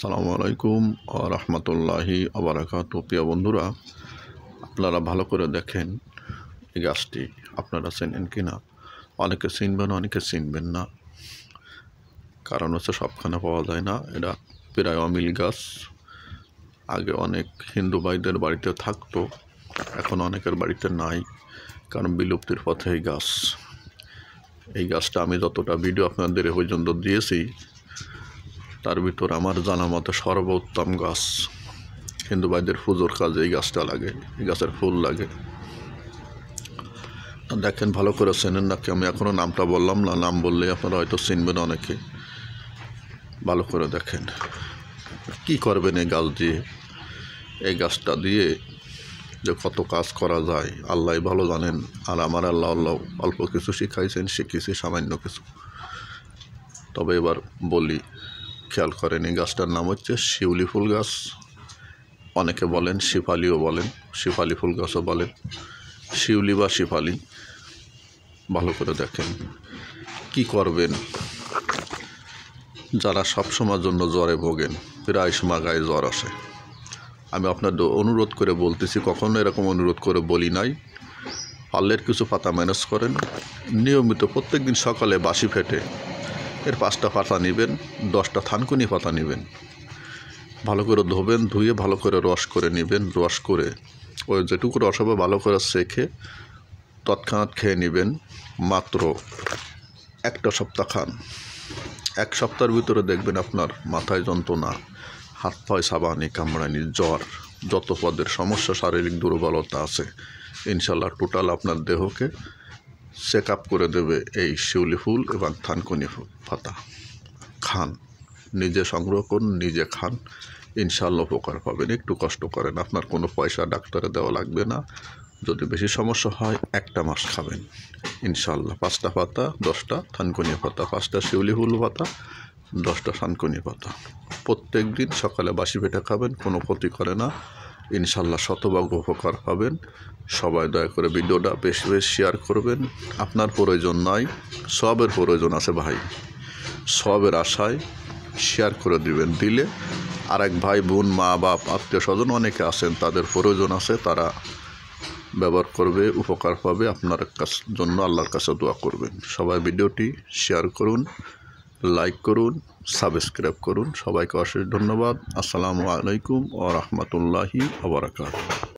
আসসালামু আলাইকুম ওয়া রাহমাতুল্লাহি ওয়া বারাকাতুহু। প্রিয় বন্ধুরা, আপনারা ভালো করে দেখেন এই গাছটি আপনারা চেনেন কিনা। অনেকে চিনবেন, অনেকে চিনবেন না, কারণ হচ্ছে সবখানে পাওয়া যায় না। এটা প্রায় অমিল গাছ। আগে অনেক হিন্দু ভাইদের বাড়িতে থাকতো, এখন অনেকের বাড়িতে নাই, কারণ বিলুপ্তির পথে এই গাছ। এই গাছটা আমি যতটা ভিডিও আপনাদের এ পর্যন্ত দিয়েছি, তার ভিতর আমার জানা মতে সর্বোত্তম গাছ। হিন্দু ভাইদের পুজোর কাজে এই গাছটা লাগে, এই গাছের ফুল লাগে। দেখেন, ভালো করে চেনেন নাকি আমি এখনও নামটা বললাম না, নাম বললেই আপনারা হয়তো চিনবেন অনেকে। ভালো করে দেখেন কি করবেন এই গাছ দিয়ে। এই গাছটা দিয়ে যে কত কাজ করা যায় আল্লাহ ভালো জানেন, আর আমার আল্লাহ অল্প কিছু শিখাইছেন, শিখেছি সামান্য কিছু। তবে এবার বলি, খেয়াল করেন, এই গাছটার নাম হচ্ছে শিউলি ফুল গাছ। অনেকে বলেন শিফালিও বলেন, শিফালি ফুল গাছও বলেন, শিউলি বা শিফালি। ভালো করে দেখেন কি করবেন। যারা সবসময়ের জন্য জ্বরে ভোগেন, প্রায় সময় গায়ে জ্বর আসে, আমি আপনাদের অনুরোধ করে বলতেছি, কখনো এরকম অনুরোধ করে বলি নাই, পারলের কিছু পাতা ম্যানেজ করেন। নিয়মিত প্রত্যেক দিন সকালে বাসি ফেটে এর 5টা পাতা নেবেন, 10টা থানকুনি পাতা নেবেন, ভালো করে ধোবেন, ধুয়ে ভালো করে রস করে নেবেন। রস করে ওই যেটুকু রস হবে ভালো করে সেঁকে তৎক্ষণাৎ খেয়ে নেবেন। মাত্র 1টা সপ্তাহ খান। 1 সপ্তাহের ভিতরে দেখবেন আপনার মাথায় যন্ত্রণা, হাত পায়ে সাবানি, কামড়ানি, জ্বর, যত পদের সমস্যা, শারীরিক দুর্বলতা আছে, ইনশাল্লাহ টোটাল আপনার দেহকে চেক আপ করে দেবে এই শিউলি ফুল এবং থানকুনি পাতা। খান, নিজে সংগ্রহ করুন, নিজে খান, ইনশাল্লাহ উপকার পাবেন। একটু কষ্ট করেন, আপনার কোনো পয়সা ডাক্তারে দেওয়া লাগবে না। যদি বেশি সমস্যা হয় 1টা মাস খাবেন ইনশাল্লাহ। 5টা পাতা, 10টা থানকুনি পাতা, 5টা শিউলি ফুল পাতা, 10টা থানকুনি পাতা, প্রত্যেক দিন সকালে বাসি পেটে খাবেন, কোনো ক্ষতি করে না ইনশাল্লাহ, শতভাগ উপকার পাবেন। সবাই দয়া করে ভিডিওটা বেশি বেশি শেয়ার করবেন। আপনার প্রয়োজন নয়, সবের প্রয়োজন আছে ভাই, সবের আশায় শেয়ার করে দিবেন। দিলে আরেক ভাই বোন, মা বাপ, আত্মীয় স্বজন অনেকে আছেন, তাদের প্রয়োজন আছে, তারা ব্যবহার করবে, উপকার পাবে। আপনার জন্য আল্লাহর কাছে দোয়া করবেন। সবাই ভিডিওটি শেয়ার করুন, লাইক করুন, সাবস্ক্রাইব করুন। সবাইকে অশেষ ধন্যবাদ। আসসালামু আলাইকুম ওয়া রাহমাতুল্লাহি ওয়া বারাকাতুহু।